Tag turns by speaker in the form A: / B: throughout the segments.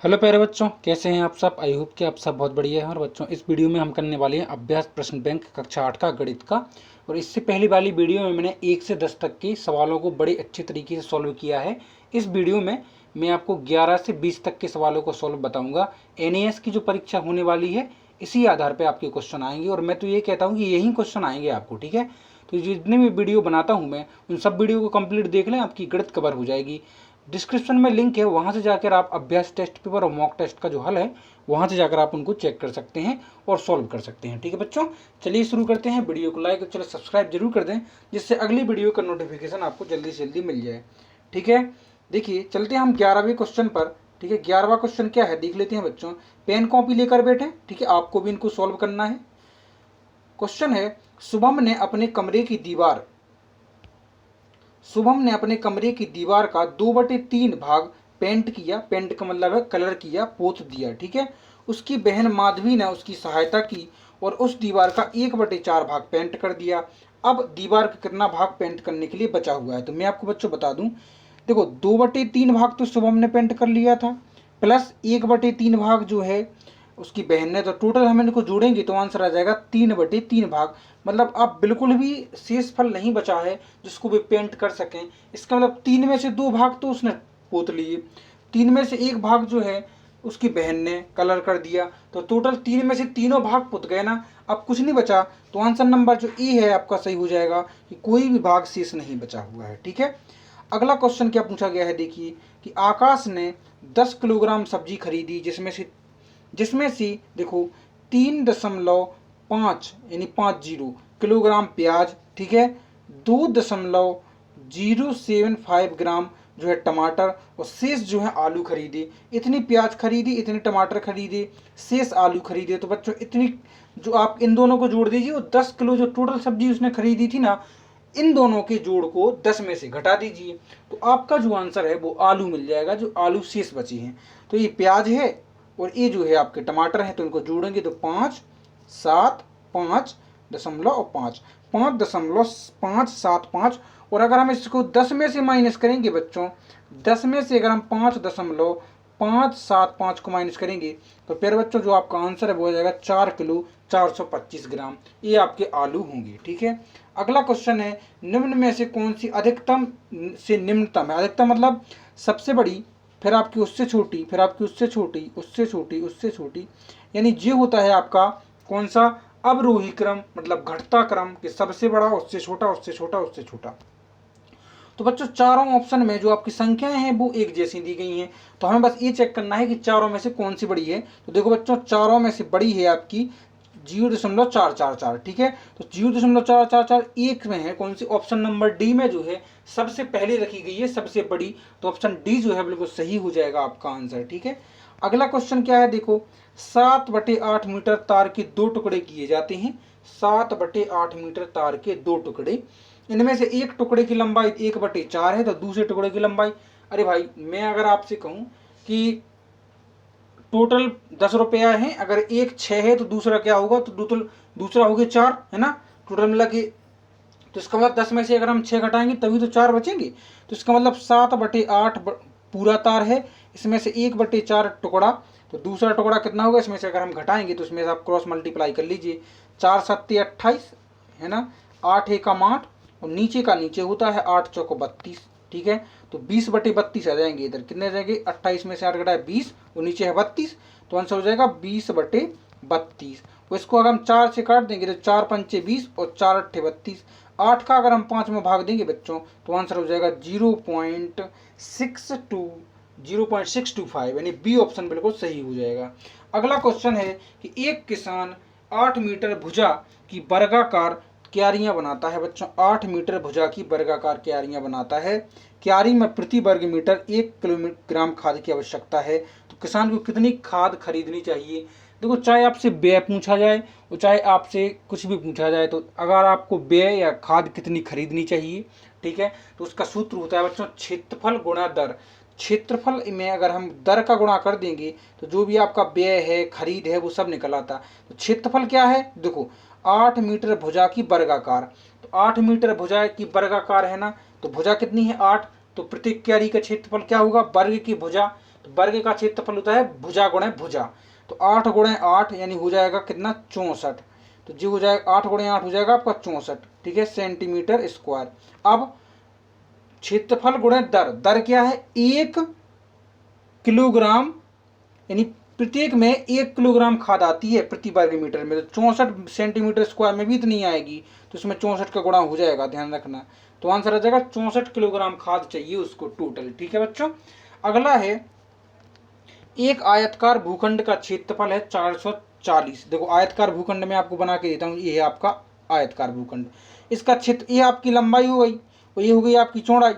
A: Hello प्यारे बच्चों, कैसे हैं आप सब। आई होप कि आप सब बहुत बढ़िया हैं। और बच्चों, इस वीडियो में हम करने वाले हैं अभ्यास प्रश्न बैंक कक्षा 8 का गणित का। और इससे पहली वाली वीडियो में मैंने 1 से 10 तक के सवालों को बड़े अच्छे तरीके से सॉल्व किया है। इस वीडियो में मैं आपको 11 से 20 तक के सवालों को सॉल्व बताऊंगा। NAS की जो परीक्षा होने वाली है, इसी आधार पर आपके क्वेश्चन आएंगे। और मैं तो ये कहता हूँ कि यही क्वेश्चन आएंगे आपको, ठीक है। तो जितने भी वीडियो बनाता हूँ मैं, उन सब वीडियो को कंप्लीट देख लें, आपकी गणित कवर हो जाएगी। डिस्क्रिप्शन में लिंक है, वहाँ से जाकर आप अभ्यास टेस्ट पेपर और मॉक टेस्ट का जो हल है, वहाँ से जाकर आप उनको चेक कर सकते हैं और सॉल्व कर सकते हैं। ठीक है बच्चों, चलिए शुरू करते हैं। वीडियो को लाइक और चलो सब्सक्राइब जरूर कर दें, जिससे अगली वीडियो का नोटिफिकेशन आपको जल्दी से जल्दी मिल जाए। ठीक है, देखिए चलते हैं हम 11वें क्वेश्चन पर। ठीक है, 11वां क्वेश्चन क्या है देख लेते हैं बच्चों। पेन कॉपी लेकर बैठे, ठीक है, आपको भी इनको सॉल्व करना है। क्वेश्चन है, शुभम ने अपने कमरे की दीवार का 2/3 भाग पेंट किया। पेंट का मतलब है कलर किया, पोत दिया। ठीक है, उसकी बहन माधवी ने उसकी सहायता की और उस दीवार का 1/4 भाग पेंट कर दिया। अब दीवार का कितना भाग पेंट करने के लिए बचा हुआ है, तो मैं आपको बच्चों बता दूं। देखो, 2/3 भाग तो शुभम ने पेंट कर लिया था, प्लस 1/3 भाग जो है उसकी बहन ने। तो टोटल हम इनको जोड़ेंगे तो आंसर आ जाएगा 3/3 भाग। मतलब अब बिल्कुल भी शेष फल नहीं बचा है जिसको वे पेंट कर सकें। इसका मतलब 3 में से 2 भाग तो उसने पोत लिए, 3 में से 1 भाग जो है उसकी बहन ने कलर कर दिया। तो टोटल 3 में से तीनों भाग पुत गए ना, अब कुछ नहीं बचा। तो आंसर नंबर जो ए है आपका सही हो जाएगा कि कोई भी भाग शेष नहीं बचा हुआ है। ठीक है, अगला क्वेश्चन क्या पूछा गया है, देखिए कि आकाश ने 10 किलोग्राम सब्जी खरीदी, जिसमें से देखो 3.5 यानी 50 किलोग्राम प्याज, ठीक है, 2.075 ग्राम जो है टमाटर, और शेष जो है आलू खरीदे। इतनी प्याज खरीदी, इतने टमाटर खरीदे, शेष आलू खरीदे। तो बच्चों इतनी जो आप इन दोनों को जोड़ दीजिए, वो 10 किलो जो टोटल सब्जी उसने खरीदी थी ना, इन दोनों के जोड़ को 10 में से घटा दीजिए, तो आपका जो आंसर है वो आलू मिल जाएगा, जो आलू शेष बची हैं। तो ये प्याज है और ये जो है आपके टमाटर हैं, तो इनको जोड़ेंगे तो 5, 7, 5.5, 5.575। और अगर हम इसको 10 में से माइनस करेंगे बच्चों, 10 में से अगर हम 5.575 को माइनस करेंगे, तो फिर बच्चों जो आपका आंसर है वो हो जाएगा 4 किलो 425 ग्राम। ये आपके आलू होंगे। ठीक है, अगला क्वेश्चन है, निम्न में से कौन सी अधिकतम से निम्नतम है। अधिकतम मतलब सबसे बड़ी, फिर आपकी उससे छोटी, फिर आपकी उससे छोटी, उससे छोटी, उससे छोटी, यानी ये होता है आपका कौन सा अवरोही क्रम, मतलब घटता क्रम, कि सबसे बड़ा, उससे छोटा, उससे छोटा, उससे छोटा। तो बच्चों चारों ऑप्शन में जो आपकी संख्याएं हैं वो एक जैसी दी गई हैं, तो हमें बस ये चेक करना है कि चारों में से कौन सी बड़ी है। तो देखो बच्चों, चारों में से बड़ी है आपकी 0.444। ठीक है, तो 0.444 एक में है कौन सी, ऑप्शन नंबर डी में जो है सबसे पहले रखी गई है, सबसे बड़ी। तो ऑप्शन डी जो है बिल्कुल सही हो जाएगा आपका आंसर। ठीक है, अगला क्वेश्चन क्या है, देखो 7/8 मीटर तार के 2 टुकड़े किए जाते हैं। 7/8 मीटर तार के 2 टुकड़े, इनमें से एक टुकड़े की लंबाई 1/4 है, तो दूसरे टुकड़े की लंबाई, अरे भाई मैं अगर आपसे कहूं कि टोटल 10 रुपया है, अगर एक 6 है तो दूसरा क्या होगा, तो दूसरा हो गया 4, है ना, टोटल मिला के। तो इसका मतलब 10 में से अगर हम 6 घटाएंगे तभी तो 4 बचेंगे। तो इसका मतलब 7/8 पूरा तार है, इसमें से 1/4 टुकड़ा, तो दूसरा टुकड़ा कितना होगा, इसमें से अगर हम घटाएंगे तो इसमें से आप क्रॉस मल्टीप्लाई कर लीजिए। 4 7 28, है ना, 8 एकम 8, और नीचे का नीचे होता है 8 चौको 32। ठीक है, तो 20/32 आ जाएंगे इधर, कितने आ जाएंगे, 28 में से 8 घटाए 20, और नीचे है 32, तो आंसर हो जाएगा 20/32। तो इसको अगर हम 4 से काट देंगे तो 4 पंचे 20 और 4 अट्ठे 32। 8 का अगर हम 5 में भाग देंगे बच्चों, तो आंसर हो जाएगा 0.625, यानी बी ऑप्शन बिल्कुल सही हो जाएगा। अगला क्वेश्चन है कि एक किसान 8 मीटर भुजा की वर्गाकार क्यारियां बनाता है। बच्चों 8 मीटर भुजा की वर्गाकार क्यारियां बनाता है। क्यारी में प्रति वर्ग मीटर 1 किलोग्राम खाद की आवश्यकता है। तो किसान को कितनी खाद खरीदनी चाहिए। देखो, चाहे आपसे व्यय पूछा जाए और चाहे आपसे कुछ भी पूछा जाए, तो अगर आपको व्यय या खाद कितनी खरीदनी चाहिए, ठीक है, तो उसका सूत्र होता है बच्चों क्षेत्रफल गुणा दर। क्षेत्रफल में अगर हम दर का गुणा कर देंगे तो जो भी आपका व्यय है, खरीद है, वो सब निकल आता। तो क्षेत्रफल क्या है, देखो 8 मीटर भुजा की वर्गाकार, तो 8 मीटर भुजा की वर्गाकार है ना, तो भुजा कितनी है 8, तो प्रत्येक क्यारी का क्षेत्रफल क्या होगा, वर्ग की भुजा तो वर्ग का क्षेत्रफल होता है भुजा गुणे भुजा, तो 8 गुणे 8 यानी हो जाएगा कितना 64, तो जी हो जाएगा 8 गुणे 8 हो जाएगा आपका 64, ठीक है, सेंटीमीटर स्क्वायर। अब क्षेत्रफल गुणे दर, दर क्या है 1 किलोग्राम, यानी प्रत्येक में 1 किलोग्राम खाद आती है प्रति वर्ग मीटर में, तो 64 सेंटीमीटर स्क्वायर में भी इतनी आएगी, तो इसमें 64 का गुणा हो जाएगा, ध्यान रखना। तो आंसर आ जाएगा 64 किलोग्राम खाद चाहिए उसको टोटल, ठीक है बच्चों। अगला है एक आयतकार भूखंड का क्षेत्रफल है 440। देखो आयतकार भूखंड में आपको बना के देता हूँ, ये है आपका आयतकार भूखंड, इसका क्षेत्र, ये आपकी लंबाई हो गई और ये हो गई आपकी चौड़ाई।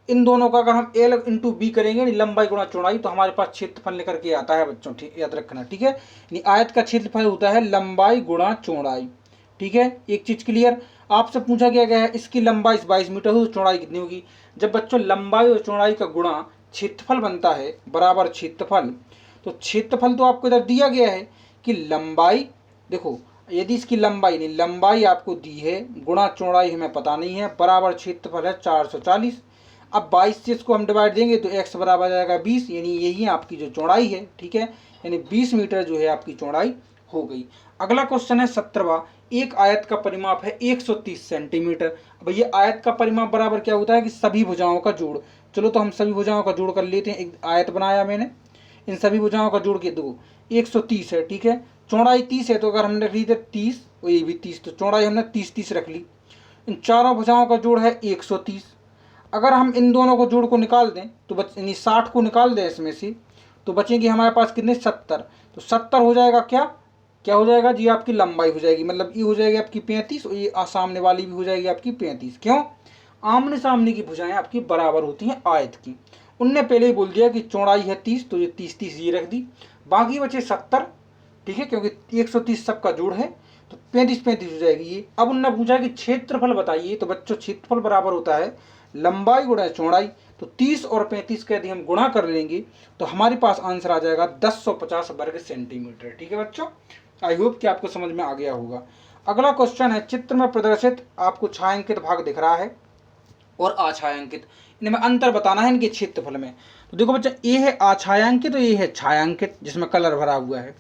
A: इन दोनों का अगर हम L इंटू बी करेंगे, लंबाई गुणा चौड़ाई, तो हमारे पास क्षेत्रफल निकल के आता है बच्चों, ठीक याद रखना, ठीक है। यानी आयत का क्षेत्रफल होता है लंबाई गुणा चौड़ाई, ठीक है। एक चीज क्लियर, आपसे पूछा गया है इसकी लंबाई 22 मीटर हो तो चौड़ाई कितनी होगी। जब बच्चों लंबाई और चौड़ाई का गुणा क्षेत्रफल बनता है बराबर क्षेत्रफल, तो क्षेत्रफल तो आपको इधर दिया गया है कि लंबाई, देखो यदि इसकी लंबाई नहीं, लंबाई आपको दी है गुणा चौड़ाई हमें पता नहीं है, बराबर क्षेत्रफल है 440। अब 22 से इसको हम डिवाइड देंगे तो x बराबर आ जाएगा 20, यानी यही आपकी जो चौड़ाई है, ठीक है, यानी 20 मीटर जो है आपकी चौड़ाई हो गई। अगला क्वेश्चन है 17वां, एक आयत का परिमाप है 130 सेंटीमीटर। अब ये आयत का परिमाप बराबर क्या होता है कि सभी भुजाओं का जोड़। चलो तो हम सभी भुजाओं का जोड़ कर लेते हैं, एक आयत बनाया मैंने, इन सभी भुजाओं का जोड़ के दो 130 है, ठीक है, चौड़ाई 30 है, तो अगर हमने रख ली 30 और ये भी 30, तो चौड़ाई हमने 30 रख ली। इन चारों भुजाओं का जोड़ है 130। अगर हम इन दोनों को जोड़ को निकाल दें तो यानी 60 को निकाल दें इसमें से, तो बचेंगे हमारे पास कितने 70, तो 70 हो जाएगा क्या, क्या हो जाएगा जी आपकी लंबाई हो जाएगी, मतलब ये हो जाएगी आपकी 35 और ये सामने वाली भी हो जाएगी आपकी 35। क्यों, आमने सामने की भुजाएं आपकी बराबर होती हैं आयत की। उनने पहले ही बोल दिया कि चौड़ाई है 30, तो ये 30 ये रख दी, बाकी बचे 70, ठीक है, क्योंकि 130 सबका जोड़ है, तो 35 हो जाएगी ये। अब उनने पूछा कि क्षेत्रफल बताइए, तो बच्चों क्षेत्रफल बराबर होता है लंबाई गुणा चौड़ाई, तो 30 और 35 का यदि हम गुणा कर लेंगे तो हमारे पास आंसर आ जाएगा 1050 वर्ग सेंटीमीटर, ठीक है बच्चों। आई होप कि आपको समझ में आ गया होगा। अगला क्वेश्चन है, चित्र में प्रदर्शित आपको छायांकित भाग दिख रहा है और अछायांकित, इनमें अंतर बताना है इनके क्षेत्रफल में। तो देखो बच्चा, ये है अछायांकित और ये है छायांकित जिसमें कलर भरा हुआ है।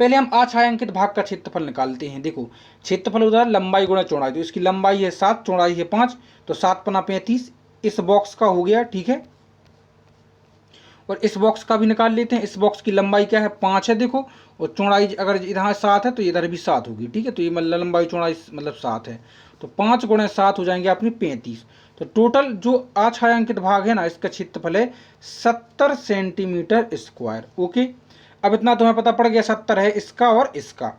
A: पहले हम अछायांकित भाग का क्षेत्रफल निकालते हैं। देखो क्षेत्रफल होता है लंबाई गुणा चौड़ाई, तो इसकी लंबाई है 7, चौड़ाई है 5, तो 7 पना 35 इस बॉक्स का हो गया, ठीक है। और इस बॉक्स का भी निकाल लेते हैं, इस बॉक्स की लंबाई क्या है 5 है, देखो, और चौड़ाई अगर इधर 7 है तो इधर भी 7 होगी, ठीक है, तो ये मतलब लंबाई चौड़ाई मतलब 7 है, तो 5 गुणे 7 हो जाएंगे अपनी 35। तो टोटल जो अछायांकित भाग है ना, इसका क्षेत्रफल है 70 सेंटीमीटर स्क्वायर। ओके, अब इतना तुम्हें पता पड़ गया, 70 है इसका और इसका।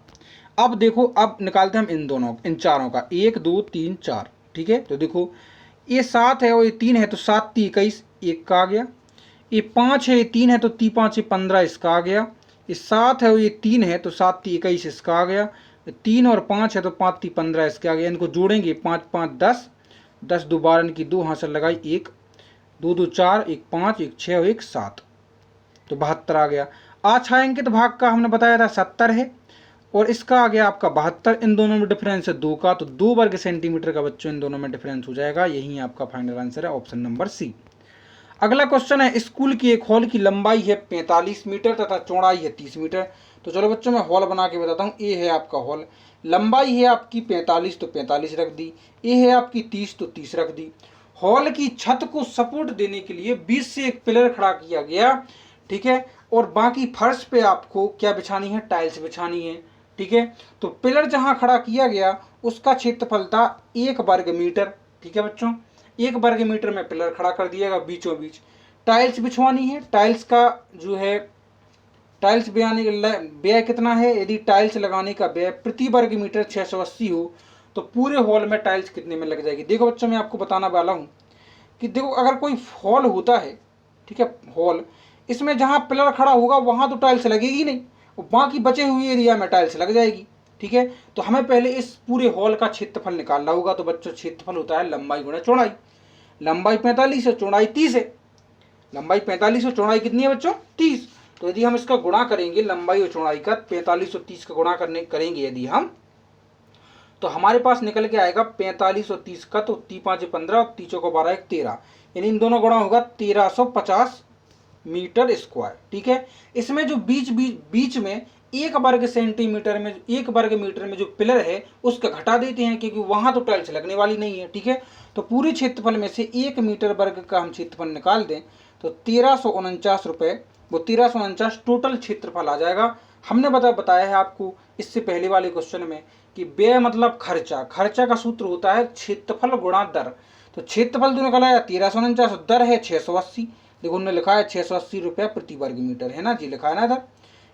A: अब देखो, अब निकालते हैं हम इन दोनों, इन चारों का, 1 2 3 4, ठीक है। तो देखो ये 7 है और ये 3 है, तो 7 3 21 1 का आ गया। ये 5 है, ये 3 है, तो 3 5 15 इसका आ गया। ये 7 है और ये 3 है, तो 7 3 21 इसका आ गया। 3 और 5 है, तो 5 3 15 इसका आ गया। इनको जोड़ेंगे, 5 5 10, 10 2 12, इनकी 2 हासिल लगाई, 1 2 2 4, 1 5 1 6 और 1 7, तो 72 आ गया। अछायांकित भाग का हमने बताया था 70 है और इसका आ गया आपका 72। इन दोनों में डिफरेंस है 2 का, तो 2 वर्ग सेंटीमीटर का बच्चों इन दोनों में डिफरेंस हो जाएगा। यही आपका फाइनल आंसर है, ऑप्शन नंबर सी। अगला क्वेश्चन है, स्कूल की एक हॉल की लंबाई है 45 मीटर तथा चौड़ाई है 30 मीटर। तो चलो बच्चों मैं हॉल बना के बताता हूँ। ये है आपका हॉल, लंबाई है आपकी 45, तो 45 रख दी। ये है आपकी 30, तो 30 रख दी। हॉल की छत को सपोर्ट देने के लिए बीच से एक पिलर खड़ा किया गया, ठीक है, और बाकी फर्श पे आपको क्या बिछानी है, टाइल्स बिछानी है, ठीक है। तो पिलर जहां खड़ा किया गया उसका क्षेत्रफल था 1 वर्ग मीटर, ठीक है बच्चों। 1 वर्ग मीटर में पिलर खड़ा कर दिएगा बीचों बीच। टाइल्स बिछवानी है, टाइल्स का जो है, टाइल्स व्यय कितना है, यदि टाइल्स लगाने का व्यय प्रति वर्ग मीटर 680 हो तो पूरे हॉल में टाइल्स कितने में लग जाएगी। देखो बच्चों मैं आपको बताना वाला हूँ कि देखो अगर कोई हॉल होता है, ठीक है, हॉल, इसमें जहाँ पिलर खड़ा होगा वहाँ तो टाइल्स लगेगी नहीं, बाकी बचे हुए एरिया में टाइल्स लग जाएगी, ठीक है। तो हमें पहले इस पूरे हॉल का क्षेत्रफल निकालना होगा। तो बच्चों क्षेत्रफल होता है लंबाई गुणा चौड़ाई। लंबाई 45 है, चौड़ाई 30 है। लंबाई 45 और चौड़ाई कितनी है बच्चों 30। तो यदि हम इसका गुणा करेंगे, लंबाई और चौड़ाई का 45 और 30 का गुणा करेंगे यदि हम, तो हमारे पास निकल के आएगा 45 और 30 का, तो 3 5 15 और 3 को 12 1 13, यानी इन दोनों गुणा होगा 1350 मीटर स्क्वायर। ठीक है, इसमें जो बीच में 1 वर्ग सेंटीमीटर में 1 वर्ग मीटर में जो पिलर है उसका घटा देते हैं, क्योंकि वहां तो टाइल्स लगने वाली नहीं है। ठीक है, तो पूरे क्षेत्रफल में से 1 मीटर वर्ग का हम क्षेत्रफल निकाल दें तो 1349 रुपये, वो 1349 टोटल क्षेत्रफल आ जाएगा। हमने बताया है आपको इससे पहले वाले क्वेश्चन में कि व्यय मतलब खर्चा, खर्चा का सूत्र होता है क्षेत्रफल गुणा दर। तो क्षेत्रफल जो निकला है 1349, दर है 680। देखो उन्होंने लिखा है 680 रुपये प्रति वर्ग मीटर, है ना जी, लिखा है ना दर।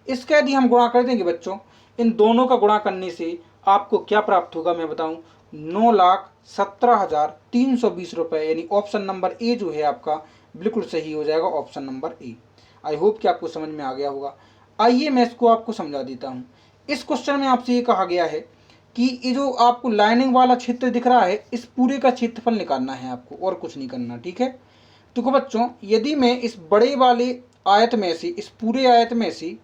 A: इसका यदि हम गुणा कर देंगे बच्चों, इन दोनों का गुणा करने से आपको क्या प्राप्त होगा मैं बताऊं, 9,17,320 रुपये, यानी ऑप्शन नंबर ए जो है आपका बिल्कुल सही हो जाएगा, option number A. I hope कि आपको समझ में आ गया होगा। आइए मैं इसको आपको समझा देता हूँ। इस क्वेश्चन में आपसे ये कहा गया है कि ये जो आपको लाइनिंग वाला क्षेत्र दिख रहा है इस पूरे का क्षेत्रफल निकालना है आपको, और कुछ नहीं करना। ठीक है, तो बच्चों यदि मैं इस बड़े वाले आयत में से, इस पूरे आयत में से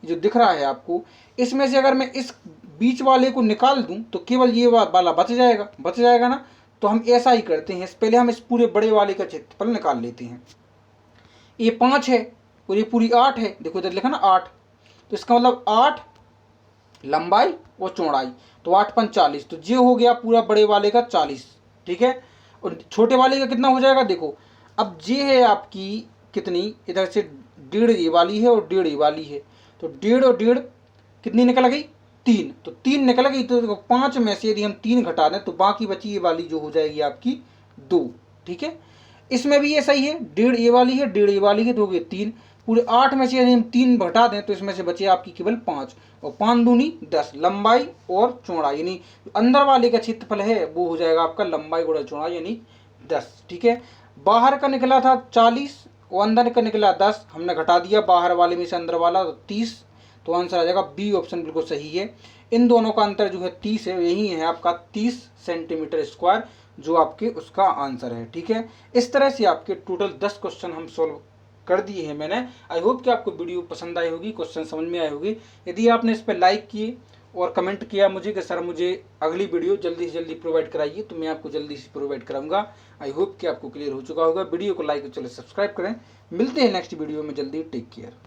A: जो दिख रहा है आपको, इसमें से अगर मैं इस बीच वाले को निकाल दूं तो केवल ये वाला बच जाएगा ना। तो हम ऐसा ही करते हैं, पहले हम इस पूरे बड़े वाले का क्षेत्रफल निकाल लेते हैं। ये 5 है और ये पूरी 8 है, देखो इधर लिखा ना 8, तो इसका मतलब 8 लंबाई और चौड़ाई, तो 8 5 40, तो ये हो गया पूरा बड़े वाले का 40। ठीक है, और छोटे वाले का कितना हो जाएगा, देखो अब ये है आपकी कितनी, इधर से 1.5 ये वाली है और 1.5 ये वाली है, तो 1.5 और 1.5 कितनी निकल गई, 3, तो 3 निकल गई। तो देखो 5 में से यदि हम 3 घटा दें तो बाकी बची ये वाली जो हो जाएगी आपकी 2। ठीक है, इसमें भी ये सही है, 1.5 ये वाली है, 1.5 ये वाली है, तो हो गए 3। पूरे 8 में से यदि हम 3 घटा दें तो इसमें से बचे आपकी केवल 5, और 5 दूनी 10, लंबाई और चौड़ाई, यानी अंदर वाले का क्षेत्रफल है वो हो जाएगा आपका लंबाई गुणा चौड़ाई यानी 10। ठीक है, बाहर का निकला था 40 और अंदर का निकला 10, हमने घटा दिया बाहर वाले में से अंदर वाला, तो 30, तो आंसर आ जाएगा बी, ऑप्शन बिल्कुल सही है। इन दोनों का अंतर जो है 30 है, यही है आपका 30 सेंटीमीटर स्क्वायर जो आपके उसका आंसर है। ठीक है, इस तरह से आपके टोटल 10 क्वेश्चन हम सोल्व कर दिए हैं मैंने। आई होप कि आपको वीडियो पसंद आई होगी, क्वेश्चन समझ में आए होगी। यदि आपने इस पर लाइक किए और कमेंट किया मुझे कि सर मुझे अगली वीडियो जल्दी से जल्दी प्रोवाइड कराइए, तो मैं आपको जल्दी से प्रोवाइड कराऊंगा। आई होप कि आपको क्लियर हो चुका होगा। वीडियो को लाइक और चलो सब्सक्राइब करें। मिलते हैं नेक्स्ट वीडियो में जल्दी, टेक केयर।